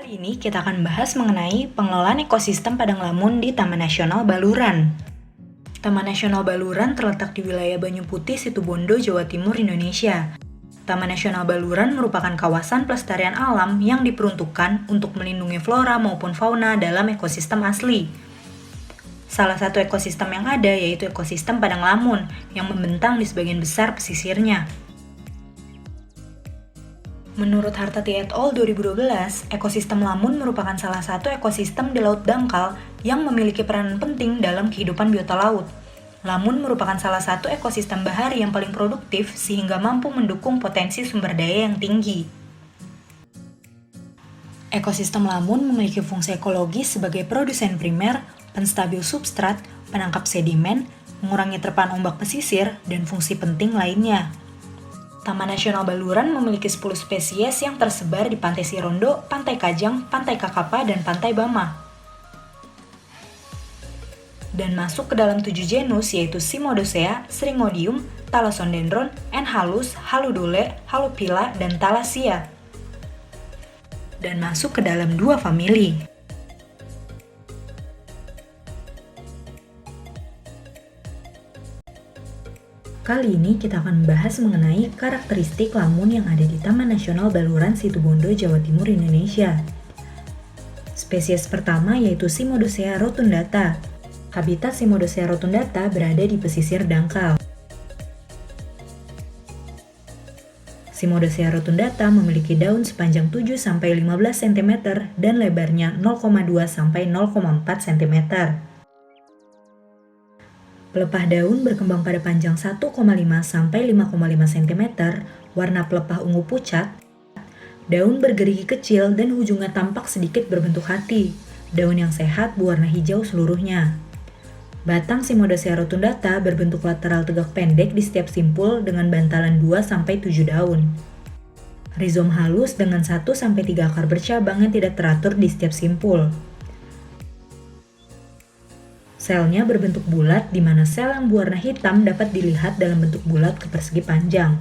Kali ini kita akan bahas mengenai pengelolaan ekosistem padang lamun di Taman Nasional Baluran. Taman Nasional Baluran terletak di wilayah Banyu Putih, Situbondo, Jawa Timur, Indonesia. Taman Nasional Baluran merupakan kawasan pelestarian alam yang diperuntukkan untuk melindungi flora maupun fauna dalam ekosistem asli. Salah satu ekosistem yang ada yaitu ekosistem padang lamun yang membentang di sebagian besar pesisirnya. Menurut Hartati et al. 2012, ekosistem lamun merupakan salah satu ekosistem di laut dangkal yang memiliki peranan penting dalam kehidupan biota laut. Lamun merupakan salah satu ekosistem bahari yang paling produktif sehingga mampu mendukung potensi sumber daya yang tinggi. Ekosistem lamun memiliki fungsi ekologis sebagai produsen primer, penstabil substrat, penangkap sedimen, mengurangi terpaan ombak pesisir, dan fungsi penting lainnya. Taman Nasional Baluran memiliki 10 spesies yang tersebar di Pantai Sirondo, Pantai Kajang, Pantai Kakapa, dan Pantai Bama. Dan masuk ke dalam 7 genus yaitu Cimodocea, Syringodium, Thalassodendron, Enhalus, Haludule, Halupila, dan Thalassia. Dan masuk ke dalam 2 famili. Kali ini kita akan membahas mengenai karakteristik lamun yang ada di Taman Nasional Baluran Situbondo, Jawa Timur, Indonesia. Spesies pertama yaitu Cimodocea rotundata. Habitat Cimodocea rotundata berada di pesisir dangkal. Cimodocea rotundata memiliki daun sepanjang 7-15 cm dan lebarnya 0,2-0,4 cm. Pelepah daun berkembang pada panjang 1,5-5,5 cm, warna pelepah ungu pucat. Daun bergerigi kecil dan ujungnya tampak sedikit berbentuk hati. Daun yang sehat berwarna hijau seluruhnya. Batang Cimodocea rotundata berbentuk lateral tegak pendek di setiap simpul dengan bantalan 2-7 daun. Rizom halus dengan 1-3 akar bercabang yang tidak teratur di setiap simpul. Selnya berbentuk bulat, di mana sel yang berwarna hitam dapat dilihat dalam bentuk bulat ke persegi panjang.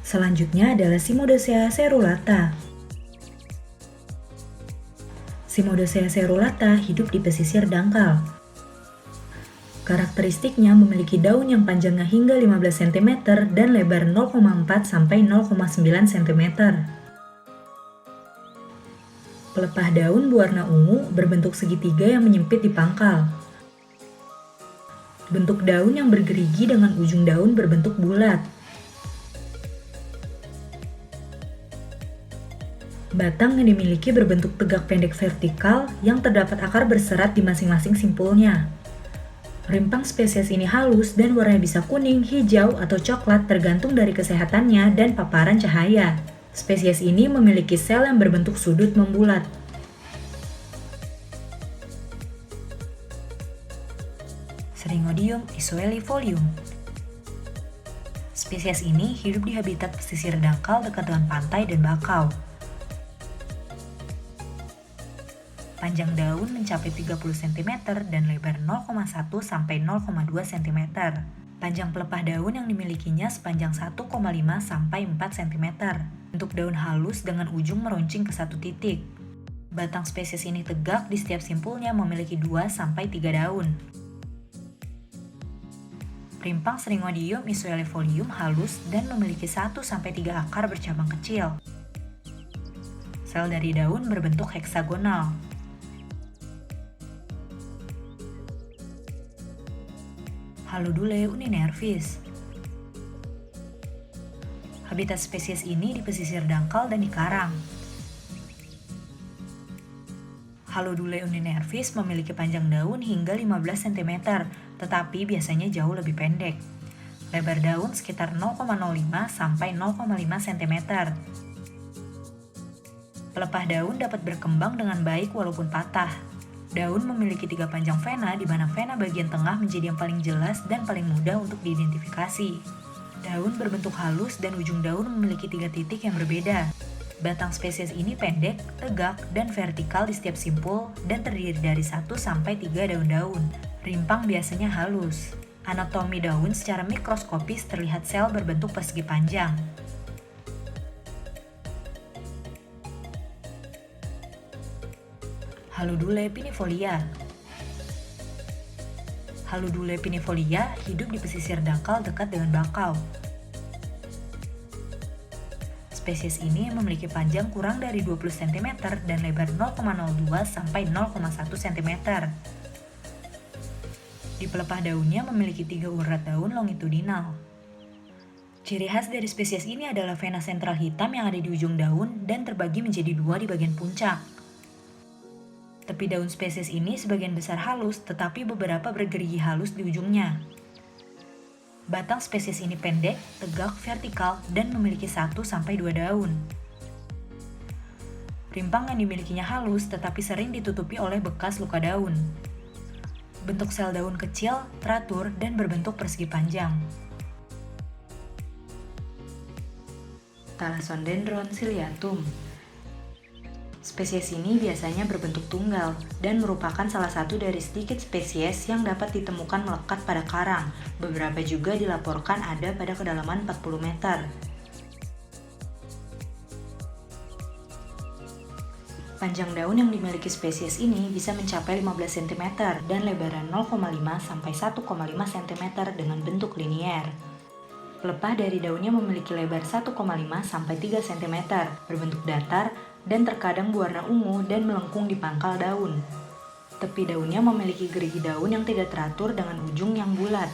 Selanjutnya adalah Cimodocea caerulata. Cimodocea caerulata hidup di pesisir dangkal. Karakteristiknya memiliki daun yang panjangnya hingga 15 cm dan lebar 0,4-0,9 cm. Pelepah daun berwarna ungu berbentuk segitiga yang menyempit di pangkal. Bentuk daun yang bergerigi dengan ujung daun berbentuk bulat. Batang yang dimiliki berbentuk tegak pendek vertikal yang terdapat akar berserat di masing-masing simpulnya. Rimpang spesies ini halus dan warnanya bisa kuning, hijau, atau coklat tergantung dari kesehatannya dan paparan cahaya. Spesies ini memiliki sel yang berbentuk sudut membulat. Syringodium isuelifolium. Spesies ini hidup di habitat pesisir dangkal dekat dengan pantai dan bakau. Panjang daun mencapai 30 cm dan lebar 0,1-0,2 cm. Panjang pelepah daun yang dimilikinya sepanjang 1,5-4 cm. Bentuk daun halus dengan ujung meruncing ke satu titik. Batang spesies ini tegak, di setiap simpulnya memiliki 2-3 daun. Rimpang Syringodium isuelifolium halus dan memiliki 1-3 akar bercabang kecil. Sel dari daun berbentuk heksagonal. Haludule uninervis. Habitat spesies ini di pesisir dangkal dan di karang. Haludule uninervis memiliki panjang daun hingga 15 cm, tetapi biasanya jauh lebih pendek. Lebar daun sekitar 0,05-0,5 cm. Pelepah daun dapat berkembang dengan baik walaupun patah. Daun memiliki 3 panjang vena, di mana vena bagian tengah menjadi yang paling jelas dan paling mudah untuk diidentifikasi. Daun berbentuk halus dan ujung daun memiliki 3 titik yang berbeda. Batang spesies ini pendek, tegak, dan vertikal di setiap simpul dan terdiri dari 1-3 daun-daun. Rimpang biasanya halus. Anatomi daun secara mikroskopis terlihat sel berbentuk persegi panjang. Haludule pinifolia. Haludule pinifolia hidup di pesisir dangkal dekat dengan bakau. Spesies ini memiliki panjang kurang dari 20 cm dan lebar 0,02 sampai 0,1 cm. Di pelepah daunnya memiliki 3 urat daun longitudinal. Ciri khas dari spesies ini adalah vena sentral hitam yang ada di ujung daun dan terbagi menjadi 2 di bagian puncak. Tepi daun spesies ini sebagian besar halus, tetapi beberapa bergerigi halus di ujungnya. Batang spesies ini pendek, tegak, vertikal, dan memiliki 1-2 daun. Rimpang yang dimilikinya halus, tetapi sering ditutupi oleh bekas luka daun. Bentuk sel daun kecil, teratur, dan berbentuk persegi panjang. Thalassodendron ciliatum. Spesies ini biasanya berbentuk tunggal dan merupakan salah satu dari sedikit spesies yang dapat ditemukan melekat pada karang. Beberapa juga dilaporkan ada pada kedalaman 40 meter. Panjang daun yang dimiliki spesies ini bisa mencapai 15 cm dan lebaran 0,5 sampai 1,5 cm dengan bentuk linier. Pelepah dari daunnya memiliki lebar 1,5 sampai 3 cm, berbentuk datar, dan terkadang berwarna ungu dan melengkung di pangkal daun. Tepi daunnya memiliki gerigi daun yang tidak teratur dengan ujung yang bulat.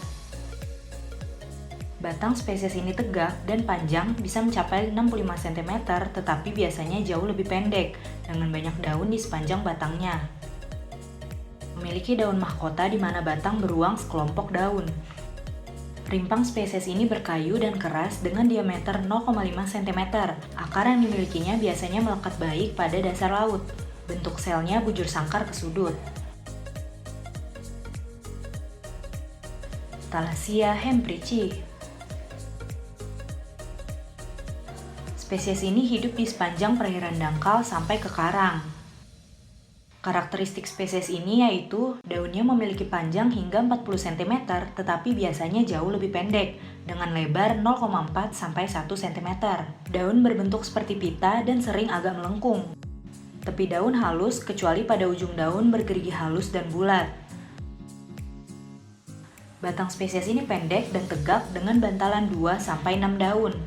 Batang spesies ini tegak dan panjang bisa mencapai 65 cm, tetapi biasanya jauh lebih pendek, dengan banyak daun di sepanjang batangnya. Memiliki daun mahkota di mana batang beruang sekelompok daun. Rimpang spesies ini berkayu dan keras dengan diameter 0,5 cm. Akar yang dimilikinya biasanya melekat baik pada dasar laut. Bentuk selnya bujur sangkar ke sudut. Thalassia hempricci. Spesies ini hidup di sepanjang perairan dangkal sampai ke karang. Karakteristik spesies ini yaitu daunnya memiliki panjang hingga 40 cm, tetapi biasanya jauh lebih pendek, dengan lebar 0,4 sampai 1 cm. Daun berbentuk seperti pita dan sering agak melengkung. Tepi daun halus kecuali pada ujung daun bergerigi halus dan bulat. Batang spesies ini pendek dan tegak dengan bantalan 2 sampai 6 daun.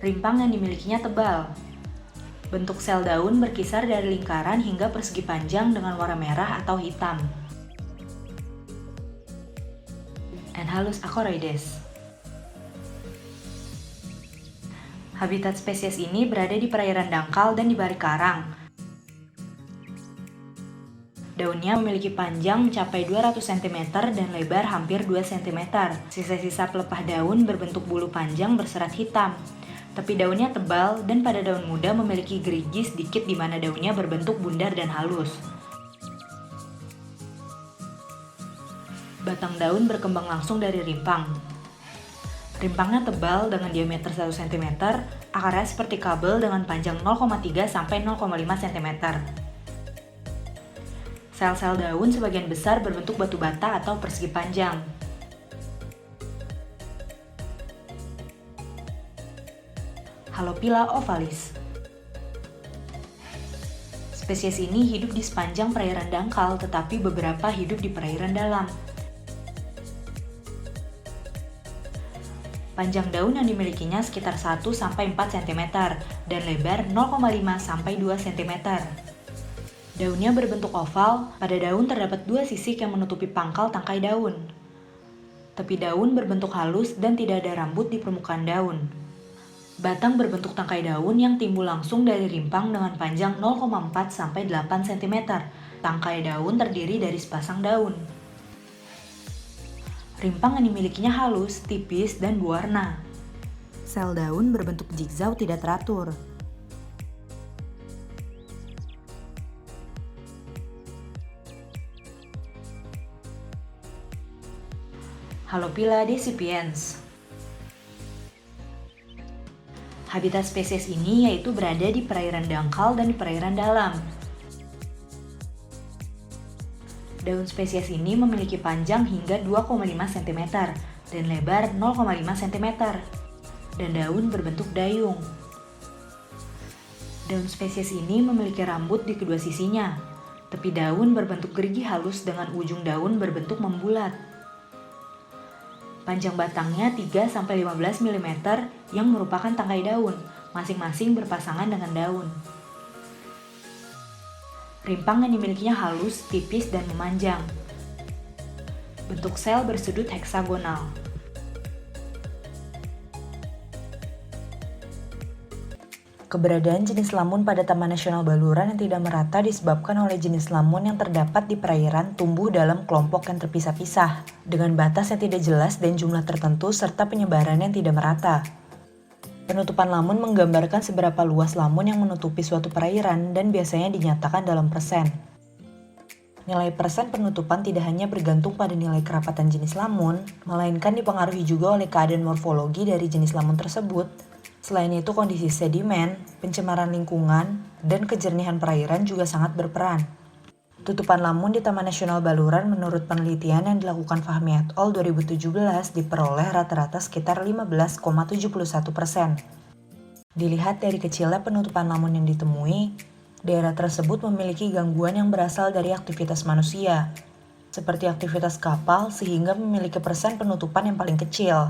Rimpang yang dimilikinya tebal. Bentuk sel daun berkisar dari lingkaran hingga persegi panjang dengan warna merah atau hitam. Enhalus achoroides. Habitat spesies ini berada di perairan dangkal dan di balik karang. Daunnya memiliki panjang mencapai 200 cm dan lebar hampir 2 cm. Sisa-sisa pelepah daun berbentuk bulu panjang berserat hitam. Tepi daunnya tebal dan pada daun muda memiliki gerigi sedikit di mana daunnya berbentuk bundar dan halus. Batang daun berkembang langsung dari rimpang. Rimpangnya tebal dengan diameter 1 cm, akarnya seperti kabel dengan panjang 0,3 sampai 0,5 cm. Sel-sel daun sebagian besar berbentuk batu bata atau persegi panjang. Halophila ovalis. Spesies ini hidup di sepanjang perairan dangkal, tetapi beberapa hidup di perairan dalam. Panjang daun yang dimilikinya sekitar 1-4 cm dan lebar 0,5 sampai 2 cm. Daunnya berbentuk oval, pada daun terdapat 2 sisik yang menutupi pangkal tangkai daun. Tepi daun berbentuk halus dan tidak ada rambut di permukaan daun. Batang berbentuk tangkai daun yang timbul langsung dari rimpang dengan panjang 0,4 sampai 8 cm. Tangkai daun terdiri dari sepasang daun. Rimpang yang dimilikinya halus, tipis, dan berwarna. Sel daun berbentuk zigzag tidak teratur. Halophila decipiens. Habitat spesies ini yaitu berada di perairan dangkal dan di perairan dalam. Daun spesies ini memiliki panjang hingga 2,5 cm dan lebar 0,5 cm, dan daun berbentuk dayung. Daun spesies ini memiliki rambut di kedua sisinya. Tepi daun berbentuk gerigi halus dengan ujung daun berbentuk membulat. Panjang batangnya 3-15 mm yang merupakan tangkai daun, masing-masing berpasangan dengan daun. Rimpang yang dimilikinya halus, tipis, dan memanjang. Bentuk sel bersudut heksagonal. Keberadaan jenis lamun pada Taman Nasional Baluran yang tidak merata disebabkan oleh jenis lamun yang terdapat di perairan tumbuh dalam kelompok yang terpisah-pisah, dengan batas yang tidak jelas dan jumlah tertentu serta penyebaran yang tidak merata. Penutupan lamun menggambarkan seberapa luas lamun yang menutupi suatu perairan dan biasanya dinyatakan dalam persen. Nilai persen penutupan tidak hanya bergantung pada nilai kerapatan jenis lamun, melainkan dipengaruhi juga oleh keadaan morfologi dari jenis lamun tersebut. Selain itu, kondisi sedimen, pencemaran lingkungan, dan kejernihan perairan juga sangat berperan. Tutupan lamun di Taman Nasional Baluran menurut penelitian yang dilakukan Fahmi et al. 2017 diperoleh rata-rata sekitar 15,71%. Dilihat dari kecilnya penutupan lamun yang ditemui, daerah tersebut memiliki gangguan yang berasal dari aktivitas manusia, seperti aktivitas kapal sehingga memiliki persen penutupan yang paling kecil.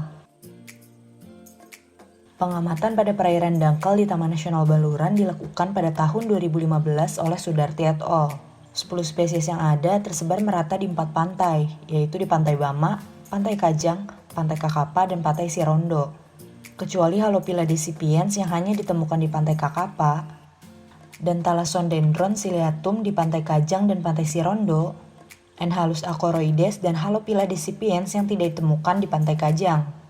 Pengamatan pada perairan dangkal di Taman Nasional Baluran dilakukan pada tahun 2015 oleh Sudarti et al. 10 spesies yang ada tersebar merata di 4 pantai, yaitu di Pantai Bama, Pantai Kajang, Pantai Kakapa, dan Pantai Sirondo. Kecuali Halophila decipiens yang hanya ditemukan di Pantai Kakapa, dan Thalassodendron ciliatum di Pantai Kajang dan Pantai Sirondo, Enhalus acoroides dan Halophila decipiens yang tidak ditemukan di Pantai Kajang.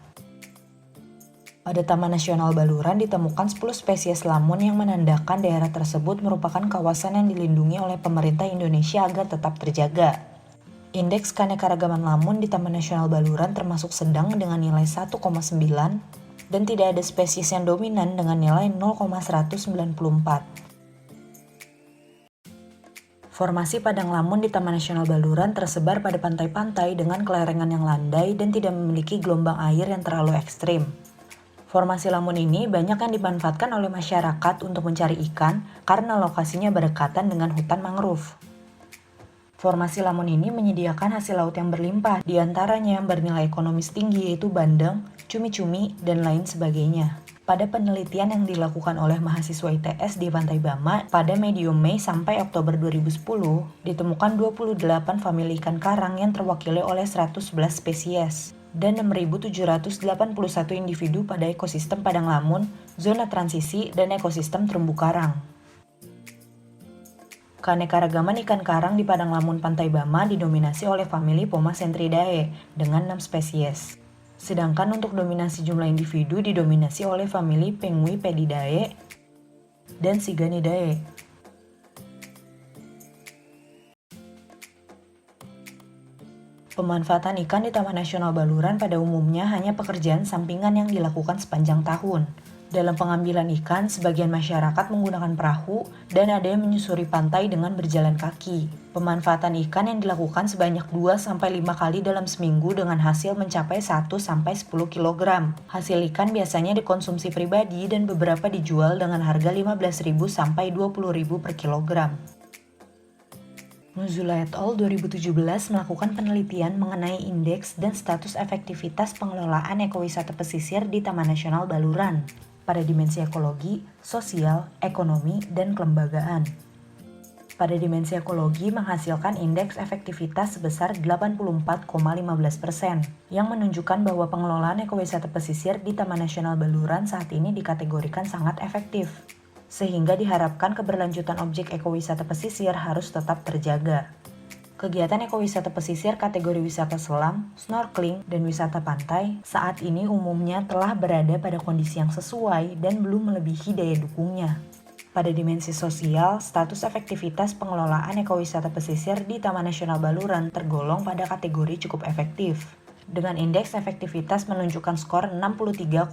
Pada Taman Nasional Baluran ditemukan 10 spesies lamun yang menandakan daerah tersebut merupakan kawasan yang dilindungi oleh pemerintah Indonesia agar tetap terjaga. Indeks keanekaragaman lamun di Taman Nasional Baluran termasuk sedang dengan nilai 1,9 dan tidak ada spesies yang dominan dengan nilai 0,194. Formasi padang lamun di Taman Nasional Baluran tersebar pada pantai-pantai dengan kelerengan yang landai dan tidak memiliki gelombang air yang terlalu ekstrim. Formasi lamun ini banyak yang dimanfaatkan oleh masyarakat untuk mencari ikan karena lokasinya berdekatan dengan hutan mangrove. Formasi lamun ini menyediakan hasil laut yang berlimpah, diantaranya yang bernilai ekonomis tinggi yaitu bandeng, cumi-cumi, dan lain sebagainya. Pada penelitian yang dilakukan oleh mahasiswa ITS di Pantai Bama pada medium Mei sampai Oktober 2010, ditemukan 28 famili ikan karang yang terwakili oleh 111 spesies dan 6.781 individu pada ekosistem padang lamun, zona transisi, dan ekosistem terumbu karang. Keanekaragaman ikan karang di padang lamun Pantai Bama didominasi oleh famili Pomacentridae dengan 6 spesies. Sedangkan untuk dominasi jumlah individu didominasi oleh famili Penguipedidae dan Siganidae. Pemanfaatan ikan di Taman Nasional Baluran pada umumnya hanya pekerjaan sampingan yang dilakukan sepanjang tahun. Dalam pengambilan ikan, sebagian masyarakat menggunakan perahu dan ada yang menyusuri pantai dengan berjalan kaki. Pemanfaatan ikan yang dilakukan sebanyak 2-5 kali dalam seminggu dengan hasil mencapai 1-10 kg. Hasil ikan biasanya dikonsumsi pribadi dan beberapa dijual dengan harga 15.000 sampai 20.000 per kilogram. Nuzula et al. 2017 melakukan penelitian mengenai indeks dan status efektivitas pengelolaan ekowisata pesisir di Taman Nasional Baluran pada dimensi ekologi, sosial, ekonomi, dan kelembagaan. Pada dimensi ekologi menghasilkan indeks efektivitas sebesar 84,15%, yang menunjukkan bahwa pengelolaan ekowisata pesisir di Taman Nasional Baluran saat ini dikategorikan sangat efektif, sehingga diharapkan keberlanjutan objek ekowisata pesisir harus tetap terjaga. Kegiatan ekowisata pesisir kategori wisata selam, snorkeling, dan wisata pantai saat ini umumnya telah berada pada kondisi yang sesuai dan belum melebihi daya dukungnya. Pada dimensi sosial, status efektivitas pengelolaan ekowisata pesisir di Taman Nasional Baluran tergolong pada kategori cukup efektif, dengan indeks efektivitas menunjukkan skor 63,10%.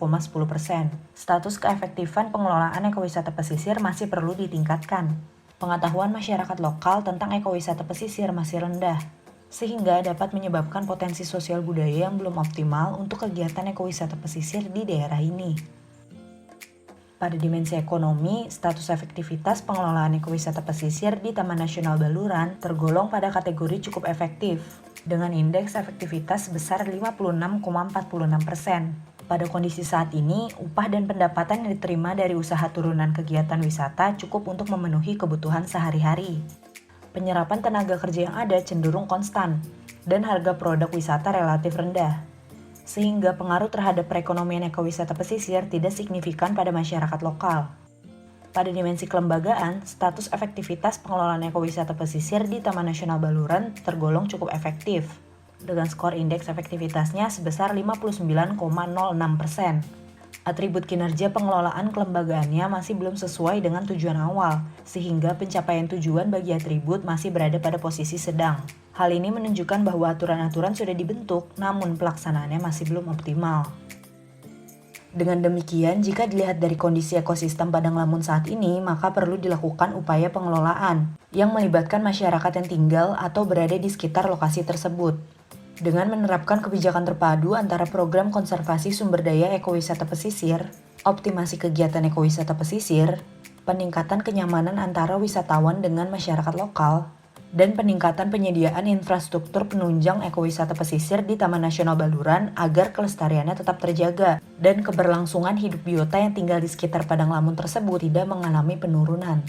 Status keefektifan pengelolaan ekowisata pesisir masih perlu ditingkatkan. Pengetahuan masyarakat lokal tentang ekowisata pesisir masih rendah, sehingga dapat menyebabkan potensi sosial budaya yang belum optimal untuk kegiatan ekowisata pesisir di daerah ini. Pada dimensi ekonomi, status efektivitas pengelolaan ekowisata pesisir di Taman Nasional Baluran tergolong pada kategori cukup efektif, dengan indeks efektivitas sebesar 56,46%. Pada kondisi saat ini, upah dan pendapatan yang diterima dari usaha turunan kegiatan wisata cukup untuk memenuhi kebutuhan sehari-hari. Penyerapan tenaga kerja yang ada cenderung konstan, dan harga produk wisata relatif rendah, sehingga pengaruh terhadap perekonomian ekowisata pesisir tidak signifikan pada masyarakat lokal. Pada dimensi kelembagaan, status efektivitas pengelolaan ekowisata pesisir di Taman Nasional Baluran tergolong cukup efektif, dengan skor indeks efektivitasnya sebesar 59,06%. Atribut kinerja pengelolaan kelembagaannya masih belum sesuai dengan tujuan awal, sehingga pencapaian tujuan bagi atribut masih berada pada posisi sedang. Hal ini menunjukkan bahwa aturan-aturan sudah dibentuk, namun pelaksanaannya masih belum optimal. Dengan demikian, jika dilihat dari kondisi ekosistem Padang Lamun saat ini, maka perlu dilakukan upaya pengelolaan yang melibatkan masyarakat yang tinggal atau berada di sekitar lokasi tersebut. Dengan menerapkan kebijakan terpadu antara program konservasi sumber daya ekowisata pesisir, optimasi kegiatan ekowisata pesisir, peningkatan kenyamanan antara wisatawan dengan masyarakat lokal, dan peningkatan penyediaan infrastruktur penunjang ekowisata pesisir di Taman Nasional Baluran agar kelestariannya tetap terjaga dan keberlangsungan hidup biota yang tinggal di sekitar Padang Lamun tersebut tidak mengalami penurunan.